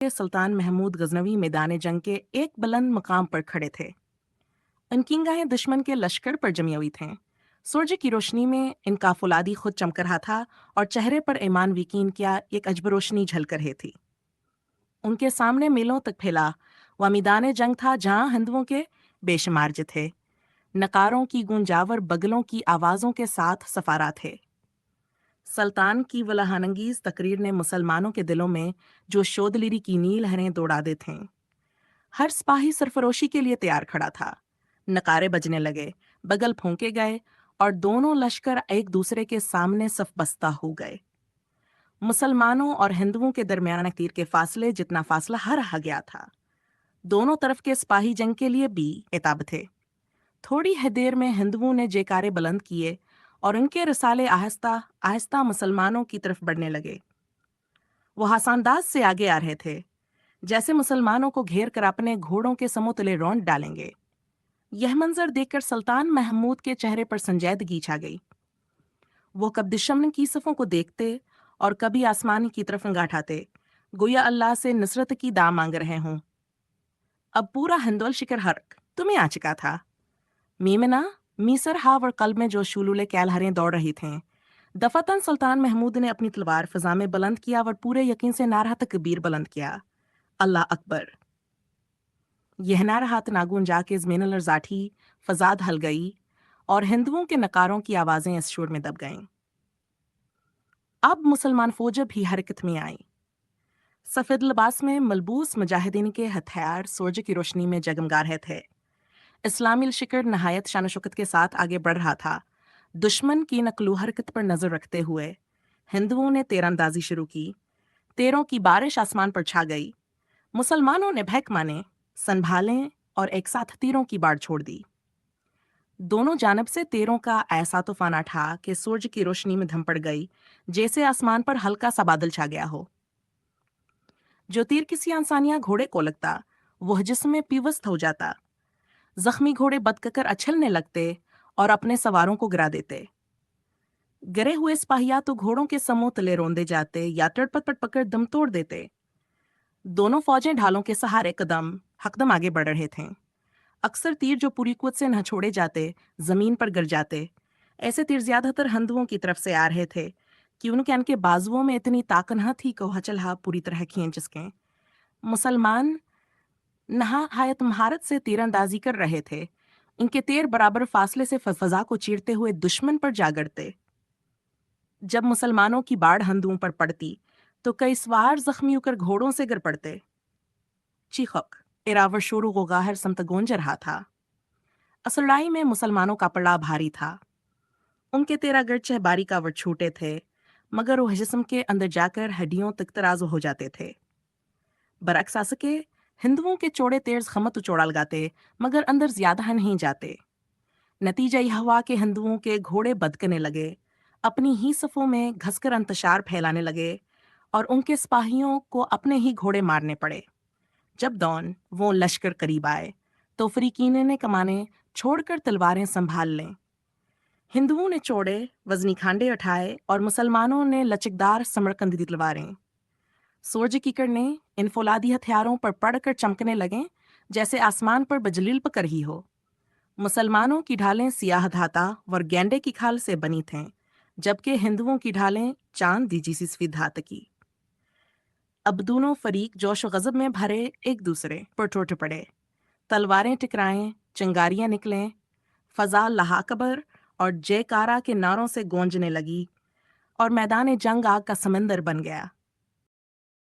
सुल्तान महमूद गजनवी मैदान जंग के एक बुलंद मकाम पर खड़े थे। इनकी निगाहें दुश्मन के लश्कर पर जमी हुई थीं। सूरज की रोशनी में इनका फुलादी खुद चमक रहा था और चेहरे पर ईमान यकीन क्या एक अजब रोशनी झलक रही थी। उनके सामने मीलों तक फैला वह मैदान जंग था जहां हिंदुओं के बेशुमार थे। नकारों की गूंजावर बगलों की आवाज़ों के साथ सफारा थे। सुल्तान की वलहानंगीज तकरीर ने मुसलमानों के दिलों में जो शोधलिरी की नील लहरें दौड़ा दे थे। हर सिपाही सरफरोशी के लिए तैयार खड़ा था। नकारे बजने लगे, बगल फूंके गए और दोनों लश्कर एक दूसरे के सामने सफ बस्ता हो गए। मुसलमानों और हिंदुओं के दरमियान तीर के फासले जितना फासला हर रह गया था। दोनों तरफ के सिपाही जंग के लिए भी एताब थे। थोड़ी ही देर में हिंदुओं ने जयकारे बुलंद किए और उनके रसाले आहिस्ता आहिस्ता मुसलमानों की तरफ बढ़ने लगे। वो हसानदाज से आगे आ रहे थे, जैसे मुसलमानों को घेर कर अपने घोड़ों के समूह रौंद डालेंगे। यह मंजर देखकर सुल्तान महमूद के चेहरे पर संजीदगी छा गई। वो कब दुश्मन की सफ़ों को देखते और कभी आसमान की तरफ निगाह उठाते, गोया अल्लाह से नुसरत की दाम मांग रहे हों। अब पूरा हिंदोल शिकर हर्क तुम्हें आ चुका था। मीमना मीसर हाव और कल्ब में जो शूलूले कैलहरें दौड़ रही थीं। दफातन सुल्तान महमूद ने अपनी तलवार फिजा में बुलंद किया और पूरे यकीन से नारा तकबीर बुलंद किया, अल्लाह अकबर। यह नारा हाथ नागून जाके ज़मीन लर्जाठी फजाद हल गई और हिंदुओं के नकारों की आवाज़ें इस शोर में दब गईं। अब मुसलमान फौज भी हरकत में आई। सफ़ेद लिबास में मलबूस मुजाहिदीन के हथियार सूरज की रोशनी में जगमगा रहे थे। इस्लामी शिकर नहायत शान शौकत के साथ आगे बढ़ रहा था। दुश्मन की नकलो हरकत पर नजर रखते हुए हिंदुओं ने तीरंदाजी शुरू की। तीरों की बारिश आसमान पर छा गई। मुसलमानों ने भैक माने, संभालें और एक साथ तीरों की बाढ़ छोड़ दी। दोनों जानब से तीरों का ऐसा तूफान उठा कि सूरज की रोशनी में धम पड़ गई, जैसे आसमान पर हल्का सा बादल छा गया हो। जो तीर किसी इंसानिया घोड़े को लगता, वह जिस्म में पीवस्त हो जाता। जख्मी घोड़े बदककर अछलने लगते और अपने सवारों को गिरा देते। गिरे हुए सिपाहिया तो घोड़ों के समूह तले रोंदे जाते या तड़पट पकड़ दम तोड़ देते। दोनों फौजें ढालों के सहारे कदम हकदम आगे बढ़ रहे थे। अक्सर तीर जो पूरी कुत से न छोड़े जाते, जमीन पर गिर जाते। ऐसे तीर ज्यादातर हिंदुओं की तरफ से आ रहे थे कि उनके बाजुओं में इतनी ताकत न थी कि वह चलहा पूरी तरह खींच सकें। मुसलमान नहायत महारत से तीरंदाजी कर रहे थे। इनके तीर बराबर फासले से फजा को चीरते हुए दुश्मन पर जा गिरते। जब मुसलमानों की बाढ़ हिंदुओं पर पड़ती तो कई सवार जख्मी होकर घोड़ों से गिर पड़ते। चीखक इरावर शोर गोगाहर समत गूंज रहा था। असलड़ाई में मुसलमानों का पड़ा भारी था। उनके तेरह गर्चे बारी का वर छूटे थे, मगर वह जिस्म के अंदर जाकर हड्डियों तक तराजू हो जाते थे। बरक्स आ सके हिंदुओं के चौड़े तेज खमत चौड़ा लगाते, मगर अंदर ज्यादा नहीं जाते। नतीजा यह हुआ कि हिंदुओं के घोड़े बदकने लगे, अपनी ही सफ़ों में घसकर अंतशार फैलाने लगे और उनके सिपाहियों को अपने ही घोड़े मारने पड़े। जब दौन वो लश्कर करीब आए तो फरीकीने ने कमाने छोड़कर तलवारें संभाल लें। हिंदुओं ने चौड़े वजनी खांडे उठाए और मुसलमानों ने लचकदार समरकंदी तलवारें। सूरज की किरणें इन फौलादी हथियारों पर पड़कर चमकने लगें, जैसे आसमान पर बजलील पकर ही हो। मुसलमानों की ढालें सियाह धाता व गेंडे की खाल से बनी थीं, जबकि हिंदुओं की ढालें चांद दी सी सफेद धात की। अब दोनों फरीक जोश गजब में भरे एक दूसरे पर टूट पड़े। तलवारें टकराएं, चिंगारियां निकलें, फजा लहाकबर और जयकारा के नारों से गूंजने लगी और मैदान जंग आग का समंदर बन गया।